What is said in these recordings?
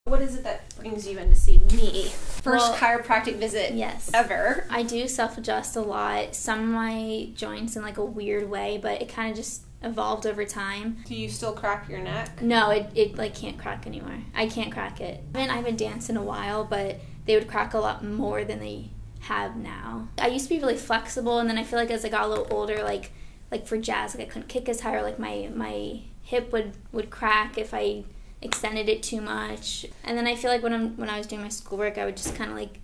What is it that brings you in to see me? First chiropractic visit ever. I do self-adjust a lot. Some of my joints in like a weird way, but it kind of just evolved over time. Do you still crack your neck? No, it like can't crack anymore. I can't crack it. I haven't danced in a while, but they would crack a lot more than they have now. I used to be really flexible, and then I feel like as I got a little older, like for jazz, like I couldn't kick as high, or like my hip would crack if I extended it too much. And then I feel like when I was doing my schoolwork, I would just kind of like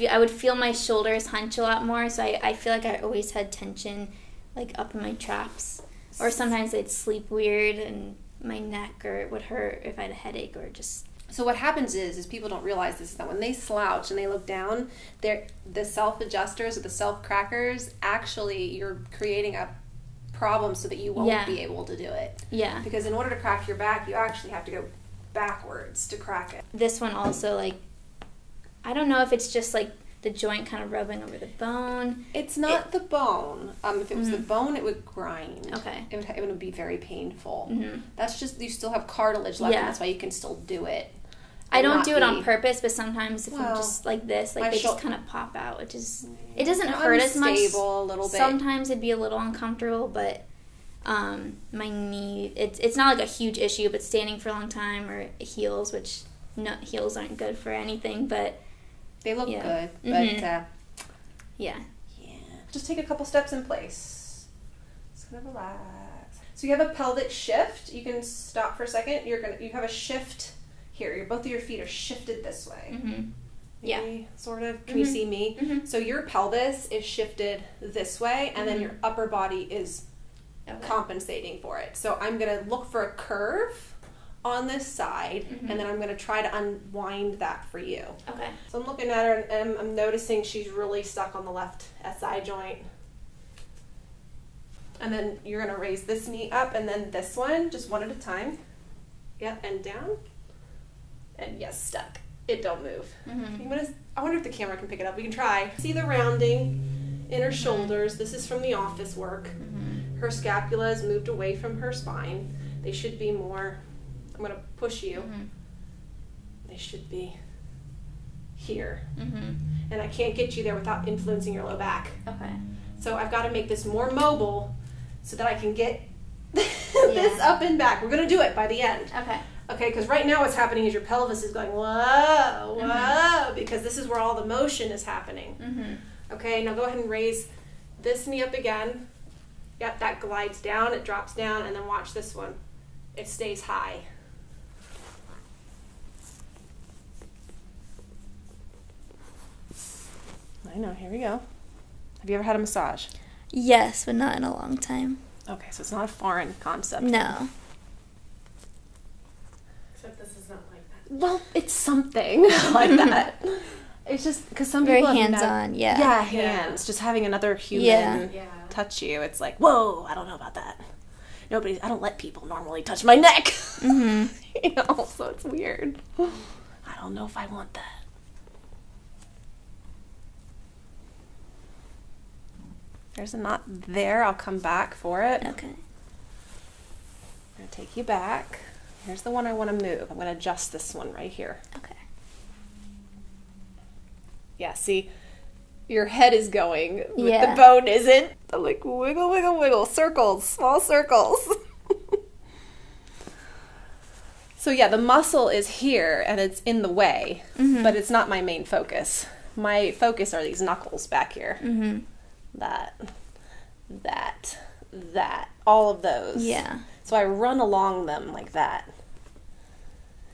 I would feel my shoulders hunch a lot more, so I feel like I always had tension like up in my traps, or sometimes I'd sleep weird and my neck or it would hurt if I had a headache or just. So what happens is people don't realize this, is that when they slouch and they look down, the self-adjusters or the self-crackers, actually you're creating a problem so that you won't be able to do it. Yeah. Because in order to crack your back, you actually have to go backwards to crack it. This one also, like, I don't know if it's just like the joint kind of rubbing over the bone. It's not the bone. If it was the bone, it would grind. Okay. It would be very painful. Mm-hmm. That's just, you still have cartilage left, and that's why you can still do it. I don't do it on purpose, but sometimes if I'm just like this, like they just kind of pop out, which is, it doesn't hurt as much. Unstable a little bit. Sometimes it'd be a little uncomfortable, but my knee, it's not like a huge issue, but standing for a long time or heels, which heels aren't good for anything, but they look good, but yeah. Just take a couple steps in place. Just gonna relax. So you have a pelvic shift. You can stop for a second. You have a shift here. Both of your feet are shifted this way. Mm-hmm. Maybe, sort of. Can you see me? Mm-hmm. So your pelvis is shifted this way, and then your upper body is compensating for it. So I'm gonna look for a curve on this side, and then I'm going to try to unwind that for you. Okay. So I'm looking at her, and I'm noticing she's really stuck on the left SI joint. And then you're going to raise this knee up, and then this one, just one at a time. Yep, and down. And yes, stuck. It don't move. I wonder if the camera can pick it up. We can try. See the rounding in her shoulders. This is from the office work. Her scapula is moved away from her spine. They should be more... I'm going to push you. They should be here. And I can't get you there without influencing your low back. Okay. So I've got to make this more mobile so that I can get this up and back. We're going to do it by the end. Okay. Okay, because right now what's happening is your pelvis is going, whoa, whoa, because this is where all the motion is happening. Okay, now go ahead and raise this knee up again. Yep, that glides down, it drops down, and then watch this one. It stays high. I know, here we go. Have you ever had a massage? Yes, but not in a long time. Okay, so it's not a foreign concept. No. Except this is not like that. Well, it's something like that. It's just because some people very hands-on, Yeah, hands. Just having another human touch you. It's like, whoa, I don't know about that. I don't let people normally touch my neck. You know, so it's weird. I don't know if I want that. There's a knot there. I'll come back for it. Okay. I'm going to take you back. Here's the one I want to move. I'm going to adjust this one right here. Okay. Yeah, see, your head is going, but the bone isn't. I'm like, wiggle, wiggle, wiggle. Circles, small circles. So yeah, the muscle is here, and it's in the way, but it's not my main focus. My focus are these knuckles back here. That, all of those. Yeah. So I run along them like that.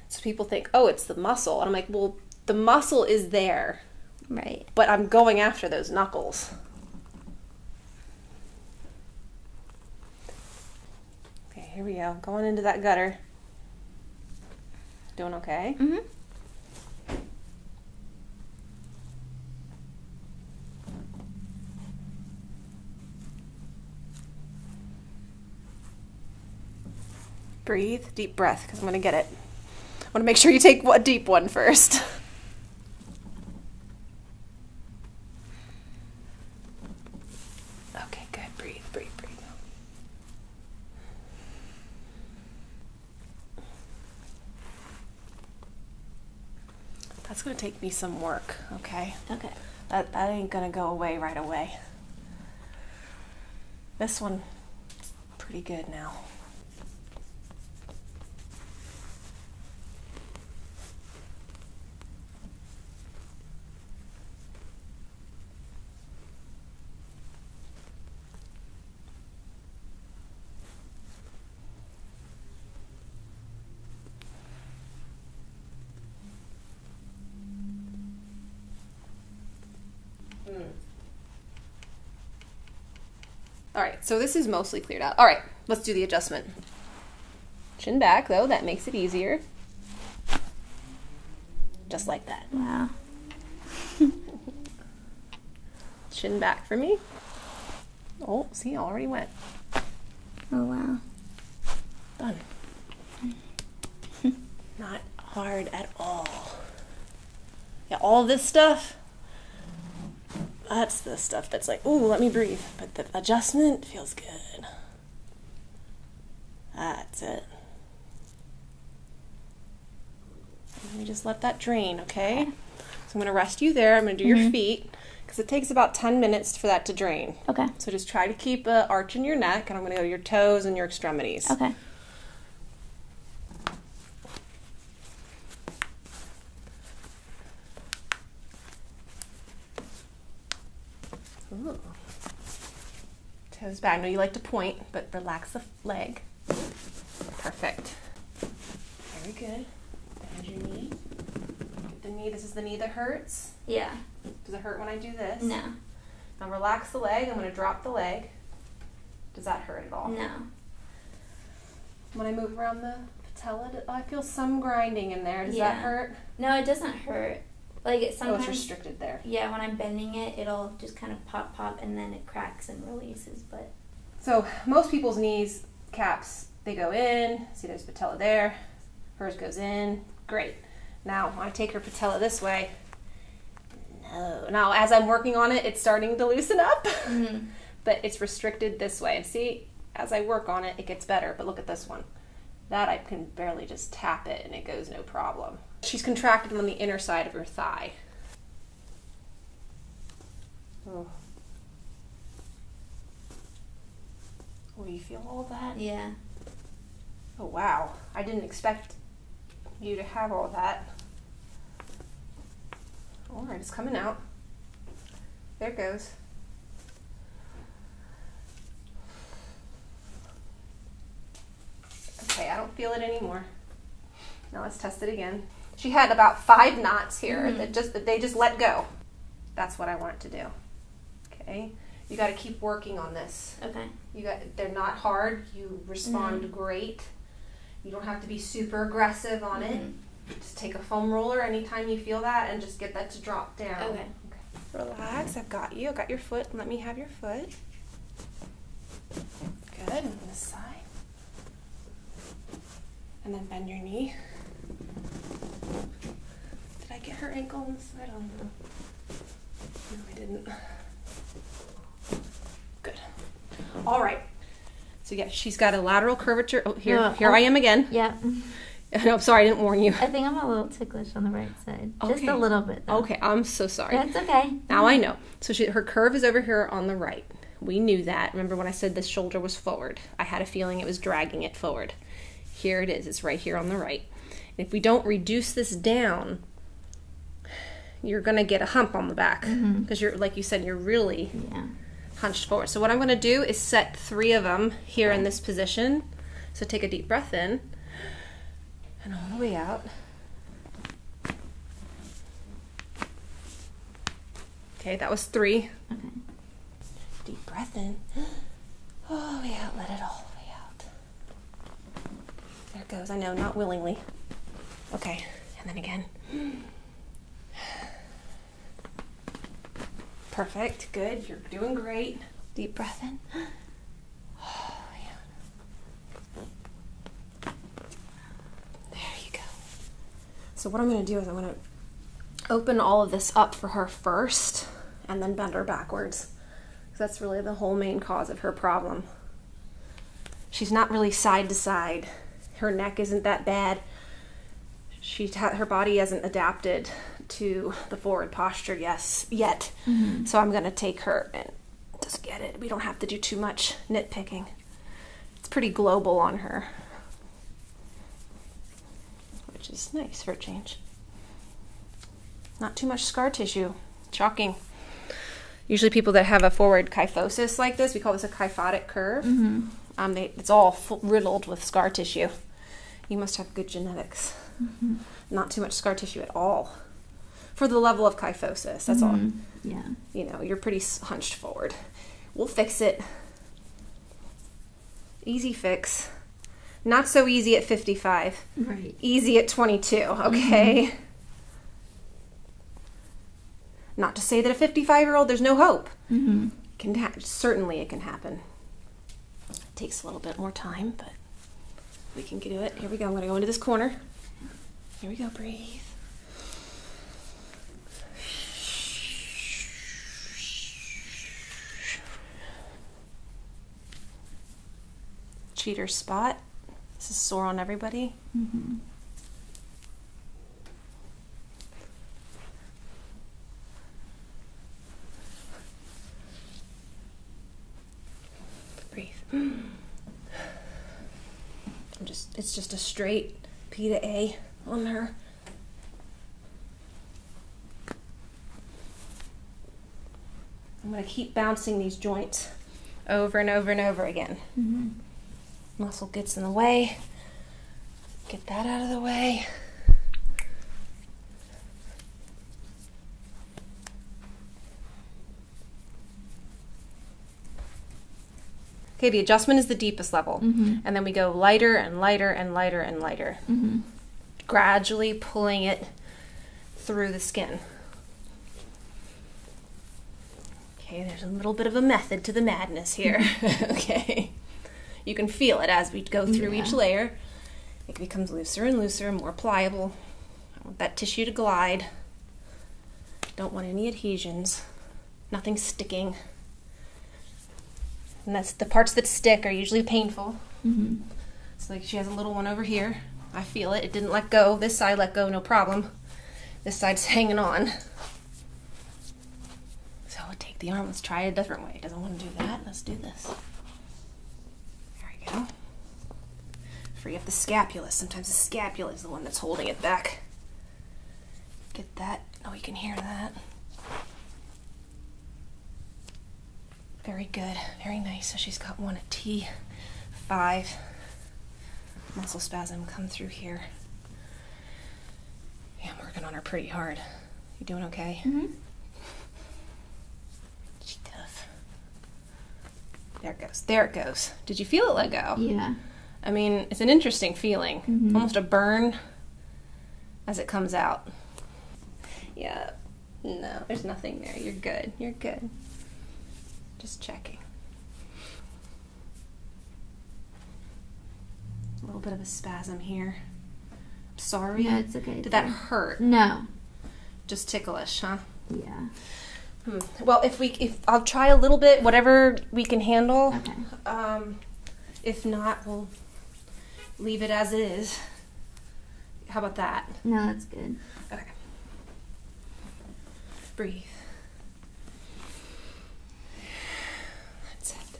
So people think, oh, it's the muscle. And I'm like, well, the muscle is there. Right. But I'm going after those knuckles. Okay, here we go. Going into that gutter. Doing okay? Breathe, deep breath, because I'm going to get it. I want to make sure you take a deep one first. Okay, good. Breathe, breathe, breathe. That's gonna take me some work, okay? Okay. That ain't gonna go away right away. This one, pretty good now. All right, so this is mostly cleared out. All right, let's do the adjustment. Chin back, though, that makes it easier. Just like that. Wow. Chin back for me. Oh, see, already went. Oh, wow. Done. Not hard at all. Yeah, all this stuff, that's the stuff that's like, ooh, let me breathe. But the adjustment feels good. That's it. Let me just let that drain, okay? So I'm going to rest you there. I'm going to do your feet because it takes about 10 minutes for that to drain. Okay. So just try to keep an arch in your neck, and I'm going to go to your toes and your extremities. Okay. Ooh. Toes back. I know you like to point, but relax the leg. Perfect. Very good. Bend your knee. Get the knee. This is the knee that hurts. Yeah. Does it hurt when I do this? No. Now relax the leg. I'm going to drop the leg. Does that hurt at all? No. When I move around the patella, I feel some grinding in there. Does Yeah. that hurt? No, it doesn't hurt. Like it sometimes. Oh, it's restricted there. Yeah, when I'm bending it, it'll just kind of pop, pop, and then it cracks and releases. But So most people's knees caps, they go in. See, there's patella there. Hers goes in. Great. Now when I take her patella this way, no. Now as I'm working on it, it's starting to loosen up, but it's restricted this way. And see, as I work on it, it gets better. But look at this one. That I can barely just tap it and it goes no problem. She's contracted on the inner side of her thigh. Oh. Oh, you feel all that? yeah. Oh, wow. I didn't expect you to have all that. All right, it's coming out. There it goes. Okay, I don't feel it anymore. Now let's test it again. She had about 5 knots here that they just let go. That's what I want it to do. Okay, you got to keep working on this. Okay. They're not hard. You respond great. You don't have to be super aggressive on it. Just take a foam roller anytime you feel that and just get that to drop down. Okay. Relax. I've got you. I've got your foot. Let me have your foot. Good. On this side. And then bend your knee. Did I get her ankle on this side? I don't know. No, I didn't. Good. All right. So yeah, she's got a lateral curvature. Oh, here I am again. Yeah. No, I'm sorry, I didn't warn you. I think I'm a little ticklish on the right side. Just a little bit, though. Okay, I'm so sorry. That's okay. Now I know. So her curve is over here on the right. We knew that. Remember when I said this shoulder was forward? I had a feeling it was dragging it forward. Here it is. It's right here on the right. And if we don't reduce this down, you're going to get a hump on the back. Because you're, like you said, you're really hunched forward. So what I'm going to do is set 3 of them here in this position. So take a deep breath in. And all the way out. Okay, that was 3. Okay. Deep breath in. All the way out. Let it all the way out. There it goes. I know, not willingly. Okay, and then again. Perfect. Good. You're doing great. Deep breath in. So what I'm going to do is I'm going to open all of this up for her first and then bend her backwards. Because that's really the whole main cause of her problem. She's not really side to side. Her neck isn't that bad. Her body hasn't adapted to the forward posture yet. So I'm going to take her and just get it. We don't have to do too much nitpicking. It's pretty global on her, which is nice for a change. Not too much scar tissue. Shocking. Usually people that have a forward kyphosis like this, we call this a kyphotic curve. It's all riddled with scar tissue. You must have good genetics. Not too much scar tissue at all. For the level of kyphosis, that's all. Yeah. You know, you're pretty hunched forward. We'll fix it. Easy fix. Not so easy at 55. Right. Easy at 22, okay? Not to say that a 55-year-old, there's no hope. Certainly it can happen. It takes a little bit more time, but we can do it. Here we go. I'm going to go into this corner. Here we go. Breathe. Cheater spot. This is sore on everybody. Breathe. It's just a straight P to A on her. I'm going to keep bouncing these joints over and over and over again. Muscle gets in the way. Get that out of the way. Okay, the adjustment is the deepest level. And then we go lighter and lighter and lighter and lighter. Gradually pulling it through the skin. Okay, there's a little bit of a method to the madness here. Okay. You can feel it as we go through each layer. It becomes looser and looser, more pliable. I want that tissue to glide. Don't want any adhesions. Nothing sticking. And that's the parts that stick are usually painful. It's like she has a little one over here. I feel it. It didn't let go. This side let go, no problem. This side's hanging on. So we'll take the arm. Let's try it a different way. It doesn't want to do that. Let's do this. There we go. Free up the scapula. Sometimes the scapula is the one that's holding it back. Get that. Oh, you can hear that. Very good. Very nice. So she's got one at T5. Muscle spasm come through here. Yeah, I'm working on her pretty hard. You doing okay? She's tough. There it goes. There it goes. Did you feel it let go? Yeah. I mean, it's an interesting feeling. Almost a burn as it comes out. Yeah. No, there's nothing there. You're good. You're good. Just checking. A little bit of a spasm here. I'm sorry. Yeah, it's okay. Did that hurt? No. Just ticklish, huh? Yeah. Well, if I'll try a little bit, whatever we can handle. Okay. If not, we'll leave it as it is. How about that? No, that's good. Okay. Breathe. That's it.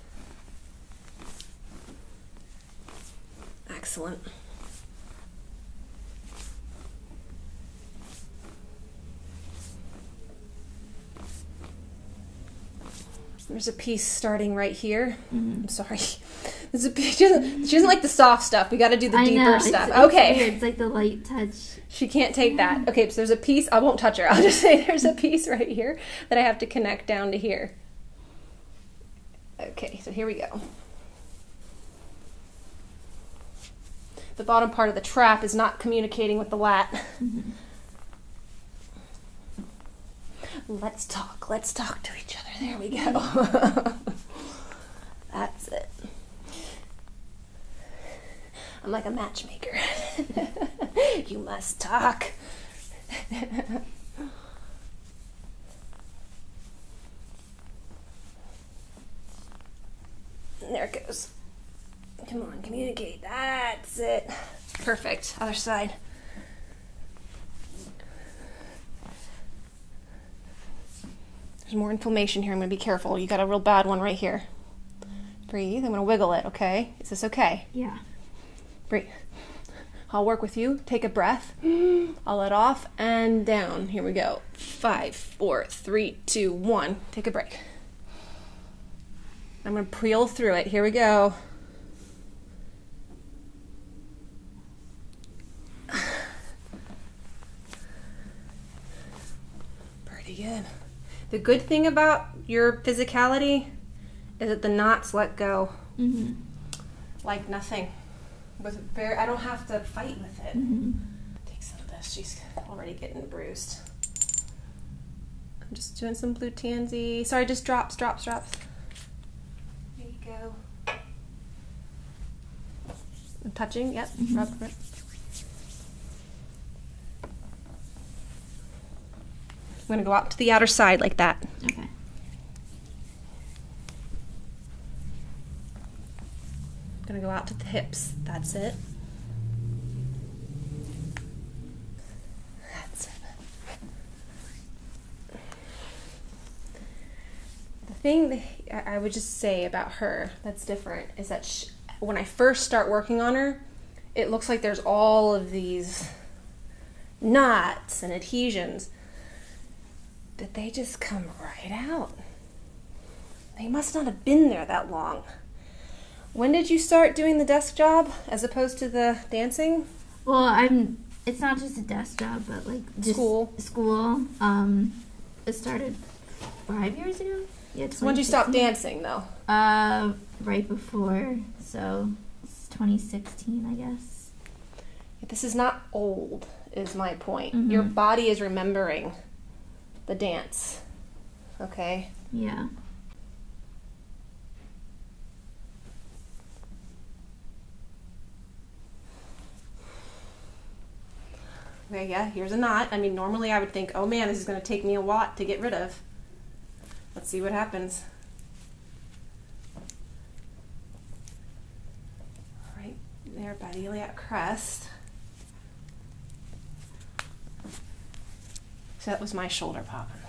Excellent. There's a piece starting right here. I'm sorry. There's a piece. She doesn't like the soft stuff. We got to do the deeper stuff. Okay. Weird. It's like the light touch. She can't take that. Okay, so there's a piece. I won't touch her. I'll just say there's a piece right here that I have to connect down to here. Okay, so here we go. The bottom part of the trap is not communicating with the lat. Let's talk to each other. There we go. That's it. I'm like a matchmaker. You must talk. There it goes. Come on, communicate. That's it. Perfect. Other side. There's more inflammation here. I'm going to be careful. You got a real bad one right here. Breathe. I'm going to wiggle it, okay? Is this okay? Yeah. Breathe. I'll work with you. Take a breath. I'll let off and down. Here we go. 5, 4, 3, 2, 1. Take a break. I'm going to peel through it. Here we go. Pretty good. The good thing about your physicality is that the knots let go. Mm-hmm. Like nothing. I don't have to fight with it. Mm-hmm. Take some of this. She's already getting bruised. I'm just doing some blue tansy. Sorry, just drops. There you go. I'm touching. Yep. Mm-hmm. Rub. I'm going to go out to the outer side like that. Okay. Gonna go out to the hips. That's it. That's it. The thing that I would just say about her that's different is that when I first start working on her, it looks like there's all of these knots and adhesions, but they just come right out. They must not have been there that long. When did you start doing the desk job as opposed to the dancing? Well, it's not just a desk job, but like just school. It started 5 years ago. Yeah. So when did you stop dancing though? Right before, so it's 2016, I guess. This is not old, is my point. Mm-hmm. Your body is remembering the dance. Okay? Yeah. Okay, yeah, here's a knot. I mean, normally I would think, oh man, this is going to take me a lot to get rid of. Let's see what happens. Right there by the iliac crest. So that was my shoulder popping.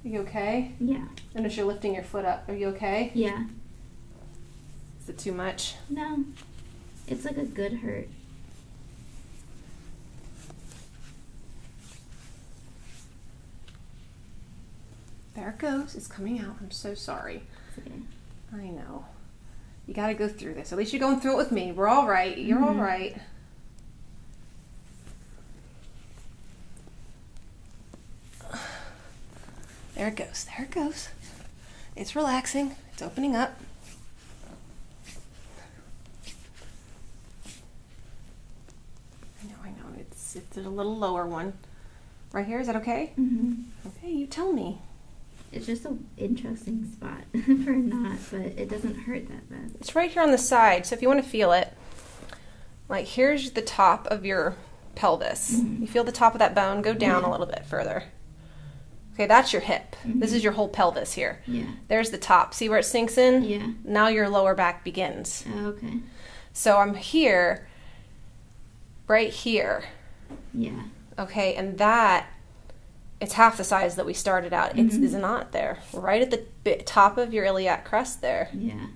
Are you okay? Yeah. And as you're lifting your foot up, are you okay? Yeah. Is it too much? No. It's like a good hurt. There it goes. It's coming out. I'm so sorry. It's okay. I know. You got to go through this. At least you're going through it with me. We're all right. You're all right. There it goes. There it goes. It's relaxing. It's opening up. I know. It's a little lower one. Right here, is that okay? Mm-hmm. Okay, you tell me. It's just an interesting spot for a knot, but it doesn't hurt that bad. It's right here on the side, so if you want to feel it, like here's the top of your pelvis. Mm-hmm. You feel the top of that bone, go down a little bit further. Okay, that's your hip. Mm-hmm. This is your whole pelvis here. Yeah. There's the top. See where it sinks in? Yeah. Now your lower back begins. Oh, okay. So I'm here, right here. Yeah. Okay, and that, it's half the size that we started out. It's not there. Right at the top of your iliac crest there. Yeah.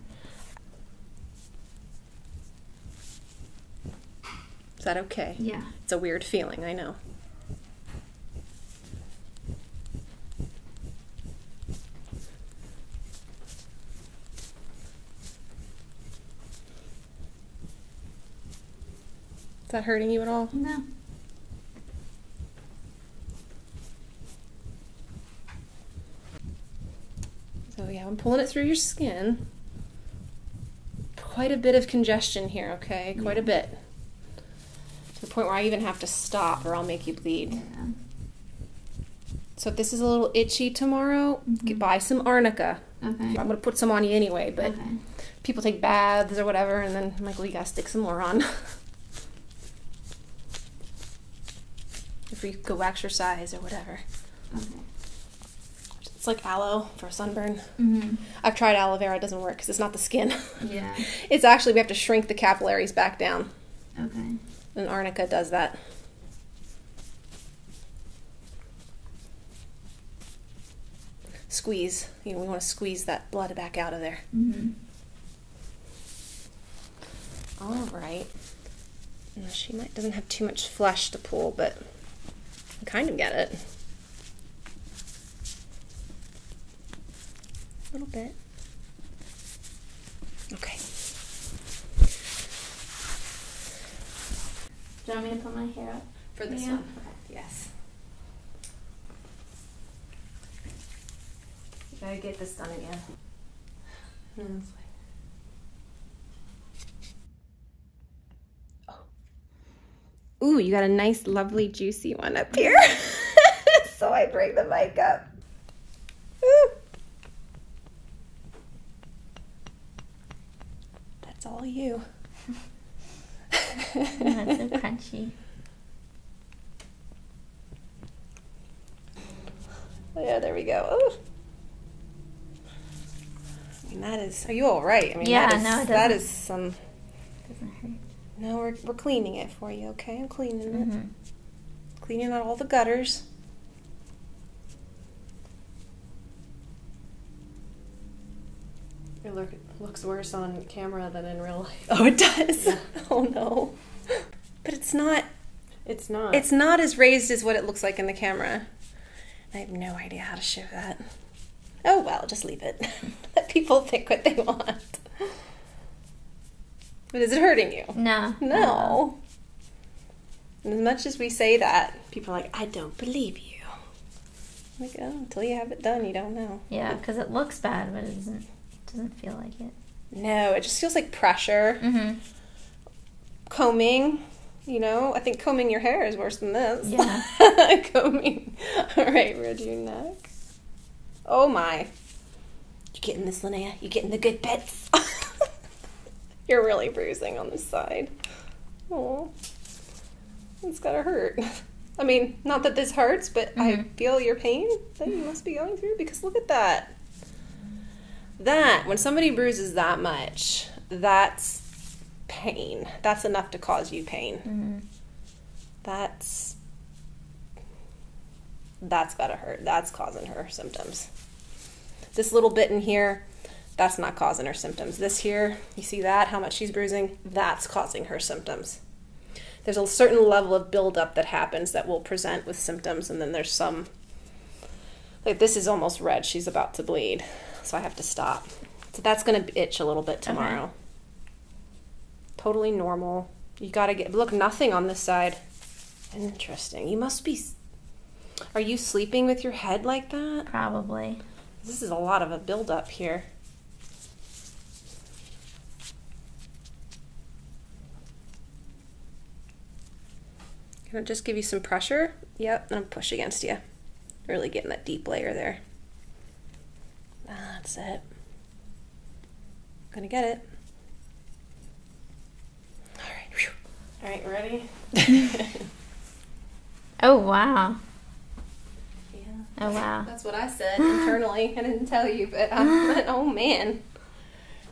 Is that okay? Yeah. It's a weird feeling, I know. Is that hurting you at all? No. So yeah, I'm pulling it through your skin. Quite a bit of congestion here, okay? Quite a bit. To the point where I even have to stop or I'll make you bleed. Yeah. So if this is a little itchy tomorrow, buy some arnica. Okay. I'm going to put some on you anyway, but people take baths or whatever, and then I'm like, well, you got to stick some more on. If you go exercise or whatever. Okay. It's like aloe for a sunburn. I've tried aloe vera. It doesn't work because it's not the skin. Yeah. It's actually, we have to shrink the capillaries back down. Okay. And arnica does that. squeeze. You know, we want to squeeze that blood back out of there. Mm-hmm. All right. She doesn't have too much flesh to pull, but I kind of get it. A little bit. Okay. Do you want me to put my hair up? For this one? Okay. Yes. You gotta get this done again. Oh. Ooh, you got a nice, lovely, juicy one up here. So I bring the mic up. Ooh. That's all you. That's so crunchy. Yeah, there we go. Ooh. I mean, that is. Are you all right? I mean, yeah, that is, no, it doesn't. That is some. Doesn't hurt. No, we're cleaning it for you. Okay, I'm cleaning Mm-hmm. it. Cleaning out all the gutters. It looks worse on camera than in real life. Oh, it does. Yeah. Oh no. But it's not. It's not. It's not as raised as what it looks like in the camera. I have no idea how to show that. Oh well, just leave it. Let people think what they want. But is it hurting you? No. No. And as much as we say that, people are like, I don't believe you. I'm like, oh, until you have it done, you don't know. Yeah, because it looks bad, but it doesn't feel like it. No, it just feels like pressure. Mm-hmm. Combing, you know. I think combing your hair is worse than this. Yeah. Combing. All right, we're doing neck. Oh my. You getting this, Linnea? You getting the good bits? You're really bruising on this side. Oh, it's gotta hurt. I mean, not that this hurts, but I feel your pain that you must be going through, because look at that. That, when somebody bruises that much, that's pain. That's enough to cause you pain. Mm-hmm. That's gotta hurt. That's causing her symptoms. This little bit in here, that's not causing her symptoms. This here, you see that, how much she's bruising? That's causing her symptoms. There's a certain level of buildup that happens that will present with symptoms, and then there's some, like this is almost red. She's about to bleed, so I have to stop. So that's going to itch a little bit tomorrow. Okay. Totally normal. You got to look, nothing on this side. Interesting. You must be, are you sleeping with your head like that? Probably. This is a lot of a buildup here. Can I just give you some pressure? Yep, and push against you. Really getting that deep layer there. That's it. Gonna get it. All right. Whew. All right, ready? Oh, wow. Yeah. Oh, wow. That's what I said internally. I didn't tell you, but oh man.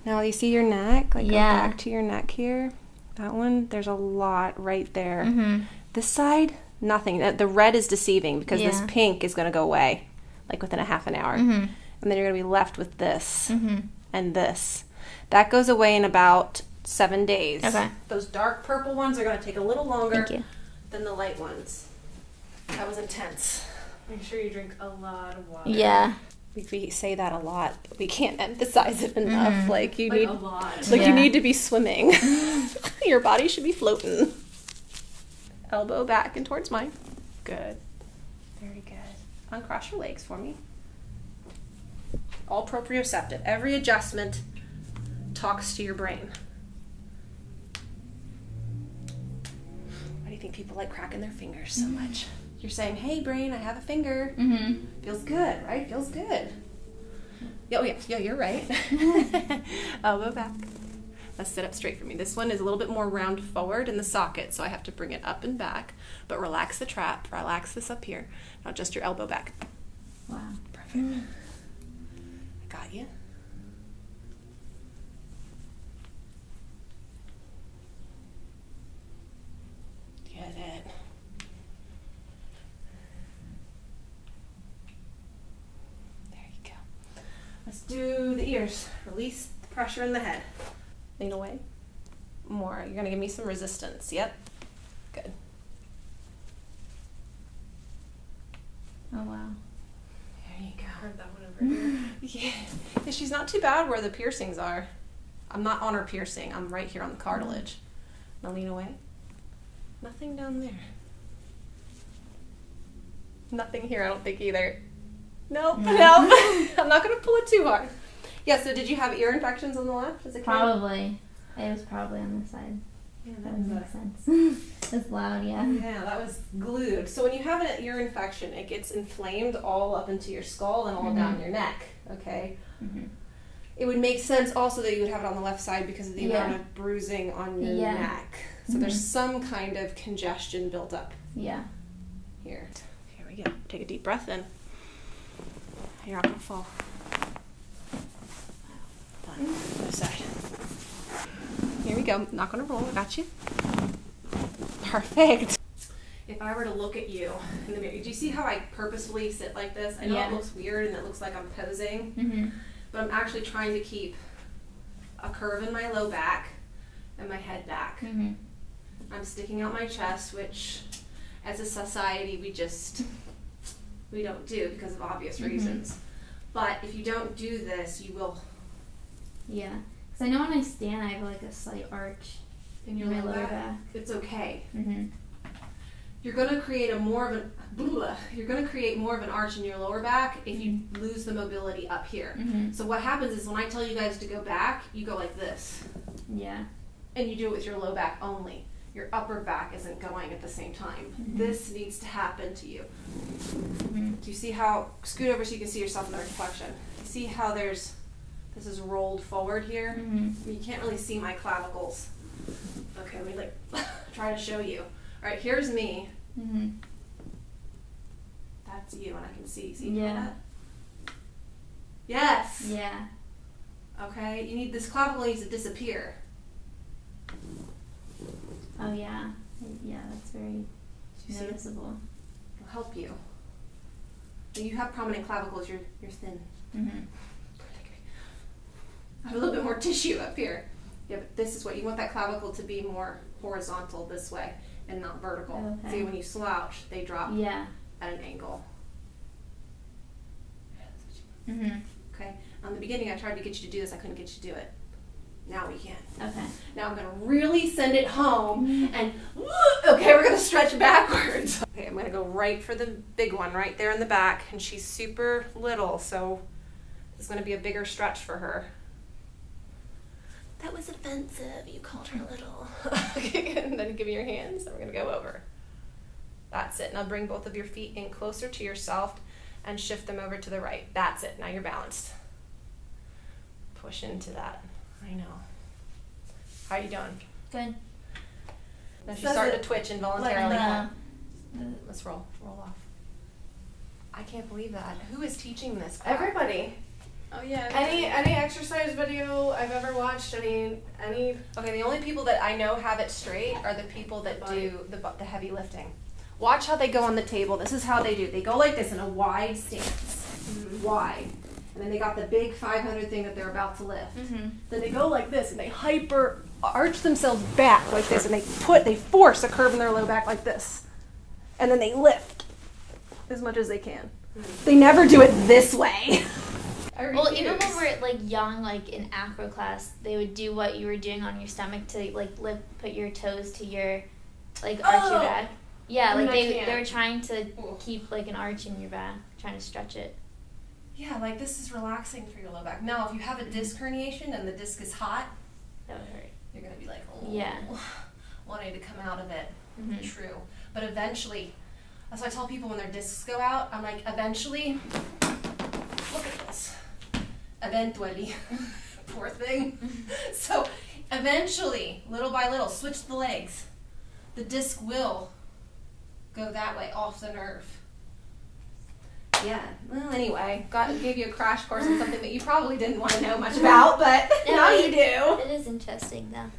Now you see your neck? Like, yeah. Go back to your neck here. That one, there's a lot right there. Mm-hmm. This side, nothing. The red is deceiving because yeah. this pink is going to go away, like within a half an hour. Mm-hmm. And then you're going to be left with this mm-hmm. and this. That goes away in about 7 days. Okay. Those dark purple ones are going to take a little longer than the light ones. That was intense. Make sure you drink a lot of water. Yeah. We say that a lot, but we can't emphasize it enough. Mm-hmm. Like you need a lot. Like you need to be swimming. Your body should be floating. Elbow back and towards mine. Good. Very good. Uncross your legs for me. All proprioceptive. Every adjustment talks to your brain. Why do you think people like cracking their fingers so much? You're saying, hey brain, I have a finger. Mm-hmm. Feels good, right? Feels good. Oh yeah, you're right. Elbow back. Let's sit up straight for me. This one is a little bit more round forward in the socket, so I have to bring it up and back. But relax the trap. Relax this up here. Now just your elbow back. Wow. Perfect. I got you. Get it. There you go. do the ears. Release the pressure in the head. Lean away. More. You're gonna give me some resistance. Yep. Good. Oh wow. There you go. Heard that one over here. Yeah. She's not too bad where the piercings are. I'm not on her piercing. I'm right here on the cartilage. Now lean away. Nothing down there. Nothing here, I don't think either. Nope, nope. I'm not going to pull it too hard. Yeah, so did you have ear infections on the left as a kid? Probably. It was probably on this side. Yeah, That would make sense. It's loud, yeah. Yeah, that was glued. So when you have an ear infection, it gets inflamed all up into your skull and all down your neck, okay? It would make sense also that you would have it on the left side because of the amount of bruising on your neck. So there's some kind of congestion built up. Yeah. Here. Here we go. Take a deep breath in. You're not going to fall. Done. Other side. Here we go. Not going to roll. I got you. Perfect. If I were to look at you in the mirror, do you see how I purposefully sit like this? I know it looks weird and it looks like I'm posing, but I'm actually trying to keep a curve in my low back and my head back. I'm sticking out my chest, which as a society we don't do because of obvious reasons. But if you don't do this, you will. Yeah. Because I know when I stand, I have like a slight arch In your my lower lower back. back. It's okay. You're going to create you're going to create more of an arch in your lower back if you lose the mobility up here. So what happens is when I tell you guys to go back, you go like this. Yeah. And you do it with your low back only. Your upper back isn't going at the same time. This needs to happen to you. Do you see how, scoot over so you can see yourself in the reflection. You see how this is rolled forward here? You can't really see my clavicles. Okay, let me try to show you. All right, here's me. That's you, and I can see. See that? Yes. Yeah. Okay, you need this clavicle needs to disappear. Oh yeah. Yeah, that's very noticeable. It'll help you. When you have prominent clavicles, you're thin. I have a little bit more tissue up here. Yeah, but this is what you want, that clavicle to be more horizontal this way and not vertical. Okay. See, when you slouch, they drop at an angle. Okay. On the beginning, I tried to get you to do this. I couldn't get you to do it. Now we can. Okay. Now I'm going to really send it home and, okay, we're going to stretch backwards. Okay, I'm going to go right for the big one right there in the back, and she's super little, so it's going to be a bigger stretch for her. That was offensive. You called her little. Okay, and then give me your hands, and we're going to go over. That's it. Now bring both of your feet in closer to yourself and shift them over to the right. That's it. Now you're balanced. Push into that. I know. How are you doing? Good. Now she's starting to twitch involuntarily. Like Let's roll off. I can't believe that. Who is teaching this? Everybody. Oh yeah. Any exercise video I've ever watched, any. Okay, the only people that I know have it straight are the people that do the heavy lifting. Watch how they go on the table. This is how they do. They go like this in a wide stance. Wide. And then they got the big 500 thing that they're about to lift. Then they go like this, and they hyper arch themselves back like this, and they force a curve in their low back like this. And then they lift as much as they can. They never do it this way. Well, even when we're like young, like in acro class, they would do what you were doing on your stomach to like put your toes to your arch your back. Yeah, like they were trying to keep like an arch in your back, trying to stretch it. Yeah, like this is relaxing for your low back. Now, if you have a disc herniation and the disc is hot, that would hurt. You're gonna be like, wanting to come out of it. True, but eventually, that's why I tell people when their discs go out, I'm like, eventually, look at this. Eventually, poor thing. So, eventually, little by little, switch the legs. The disc will go that way, off the nerve. Yeah. Well, anyway, gave you a crash course on something that you probably didn't want to know much about, but now you do. It is interesting, though.